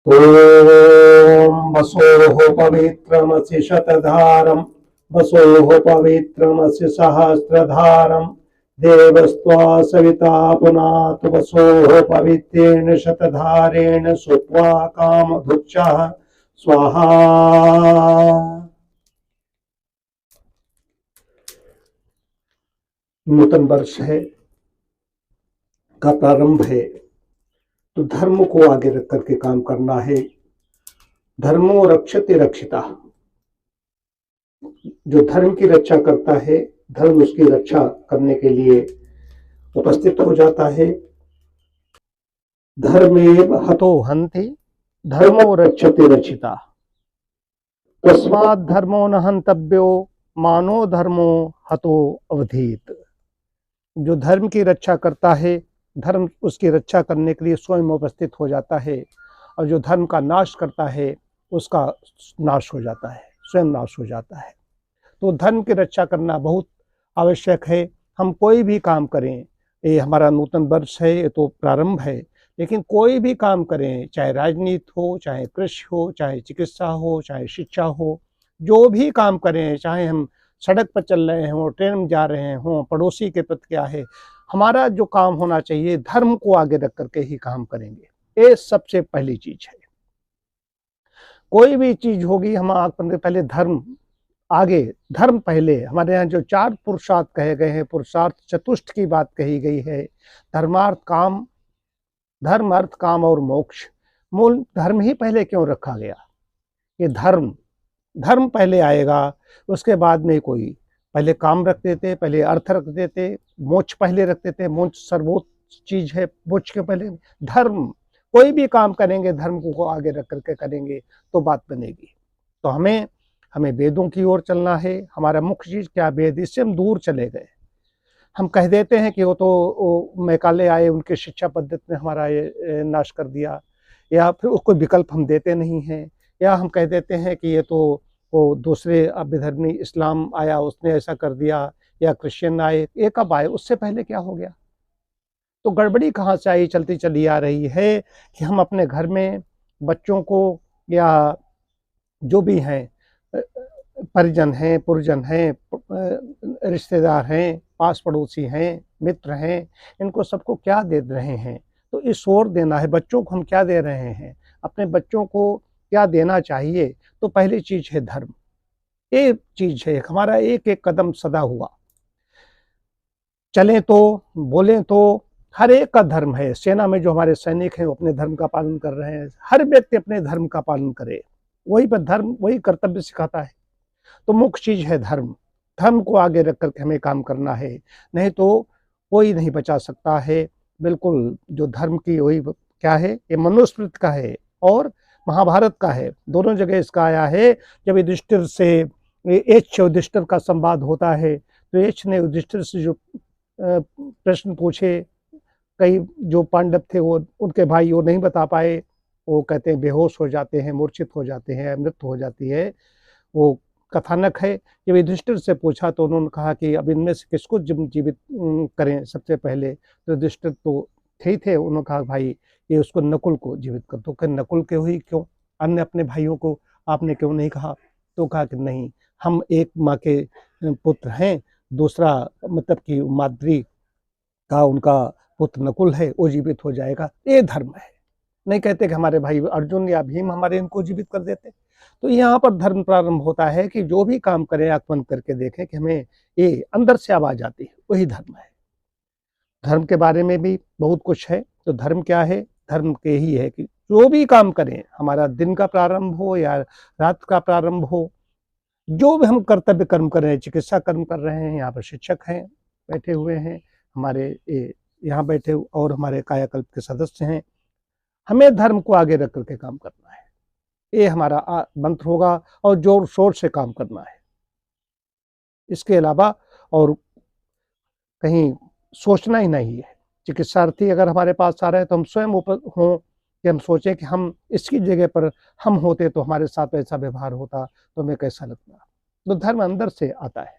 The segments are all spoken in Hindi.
ॐ वसोः पवित्रमसि शतधारं वसोः पवित्रमसि सहस्रधारं देवस्त्वा सविता पुनातु वसोः पवित्रेण शतधारेण सुत्वा कामधुक्षः स्वाहा। नूतन वर्ष है का प्रारंभ है, तो धर्म को आगे रख करके काम करना है। धर्मो रक्षति रक्षिता, जो धर्म की रक्षा करता है, धर्म उसकी रक्षा करने के लिए उपस्थित हो जाता है। धर्मेव हतो हन्ति धर्मो रक्षति रक्षिता, तस्मात् धर्मो न हन्तव्यो मानो धर्मो हतो अवधीत। जो धर्म की रक्षा करता है, धर्म उसकी रक्षा करने के लिए स्वयं उपस्थित हो जाता है, और जो धर्म का नाश करता है उसका नाश हो जाता है, स्वयं नाश हो जाता है। तो धर्म की रक्षा करना बहुत आवश्यक है। हम कोई भी काम करें, ये हमारा नूतन वर्ष है, ये तो प्रारंभ है, लेकिन कोई भी काम करें, चाहे राजनीति हो, चाहे कृषि हो, चाहे चिकित्सा हो, चाहे शिक्षा हो, जो भी काम करें, चाहे हम सड़क पर चल रहे हों, ट्रेन में जा रहे हों, पड़ोसी के प्रति क्या है, हमारा जो काम होना चाहिए धर्म को आगे रख करके ही काम करेंगे। ये सबसे पहली चीज है। कोई भी चीज होगी, हम पहले धर्म आगे, धर्म पहले। हमारे यहाँ जो 4 पुरुषार्थ कहे गए हैं, पुरुषार्थ चतुष्ट की बात कही गई है, धर्मार्थ काम, धर्म अर्थ काम और मोक्ष। मूल धर्म ही पहले क्यों रखा गया? ये धर्म पहले आएगा, उसके बाद में कोई पहले काम रख देते, पहले अर्थ रख देते, मोक्ष पहले रख देते। मोक्ष सर्वोच्च चीज है, मोक्ष के पहले धर्म। कोई भी काम करेंगे धर्म को आगे रख करके करेंगे तो बात बनेगी। तो हमें वेदों की ओर चलना है। हमारा मुख्य चीज क्या? वेद। इससे हम दूर चले गए। हम कह देते हैं कि वो मैकाले आए, उनके शिक्षा पद्धति ने हमारा ये नाश कर दिया, या फिर उसको विकल्प हम देते नहीं हैं, या हम कह देते हैं कि ये तो वो दूसरे विधर्मी इस्लाम आया, उसने ऐसा कर दिया, या क्रिश्चियन आए। ये कब आए? उससे पहले क्या हो गया? तो गड़बड़ी कहाँ से आई, चलती चली आ रही है कि हम अपने घर में बच्चों को, या जो भी हैं, परिजन हैं, पुरजन हैं, रिश्तेदार हैं, पास पड़ोसी हैं, मित्र हैं, इनको सबको क्या दे रहे हैं? तो इस ओर देना है। बच्चों को हम क्या दे रहे हैं? अपने बच्चों को क्या देना चाहिए? तो पहली चीज है धर्म। एक चीज है, हमारा एक एक कदम सदा हुआ, चलें तो बोलें तो हर एक का धर्म है। सेना में जो हमारे सैनिक हैं वो अपने धर्म का पालन कर रहे हैं। हर व्यक्ति अपने धर्म का पालन करे, वही पर धर्म, वही कर्तव्य सिखाता है। तो मुख्य चीज है धर्म। धर्म को आगे रख करके हमें काम करना है, नहीं तो कोई नहीं बचा सकता है। बिल्कुल जो धर्म की वही क्या है, ये मनुस्मृति का है और महाभारत का है। दोनों जगह इसका आया है। जब युधिष्ठिर से युधिष्ठिर का संवाद होता है, तो एच ने युधिष्ठिर से जो प्रश्न पूछे, कई जो पांडव थे वो उनके भाई वो नहीं बता पाए, वो कहते हैं बेहोश हो जाते हैं, मूर्छित हो जाते हैं, मृत्यु हो जाती है। वो कथानक है। जब युधिष्ठिर से पूछा तो उन्होंने कहा कि अब इनमें से किसको जीवित करें सबसे पहले? तो युधिष्ठिर तो थे, उन्होंने कहा भाई ये उसको नकुल को जीवित कर दो। कि नकुल के हुई क्यों, अन्य अपने भाइयों को आपने क्यों नहीं कहा? तो कहा कि नहीं, हम एक माँ के पुत्र हैं, दूसरा मतलब कि माद्री का उनका पुत्र नकुल है, वो जीवित हो जाएगा। ये धर्म है। नहीं कहते कि हमारे भाई अर्जुन या भीम हमारे इनको जीवित कर देते। तो यहाँ पर धर्म प्रारंभ होता है कि जो भी काम करें आंख बंद करके देखें कि हमें ये अंदर से आवाज आती है, वही धर्म है। धर्म के बारे में भी बहुत कुछ है। तो धर्म क्या है? धर्म के ही है कि जो भी काम करें, हमारा दिन का प्रारंभ हो या रात का प्रारंभ हो, जो भी हम कर्तव्य कर्म कर रहे हैं, चिकित्सा कर्म कर रहे हैं, यहाँ पर शिक्षक हैं बैठे हुए हैं, हमारे यहाँ बैठे और हमारे कायाकल्प के सदस्य हैं, हमें धर्म को आगे रख करके काम करना है। ये हमारा मंत्र होगा और जोर शोर से काम करना है। इसके अलावा और कहीं सोचना ही नहीं है। चिकित्सार्थी अगर हमारे पास आ रहे हैं तो हम स्वयं हों कि हम सोचें कि हम इसकी जगह पर हम होते तो हमारे साथ ऐसा व्यवहार होता तो हमें कैसा लगता। तो धर्म अंदर से आता है।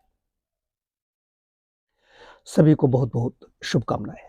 सभी को बहुत बहुत शुभकामनाएं।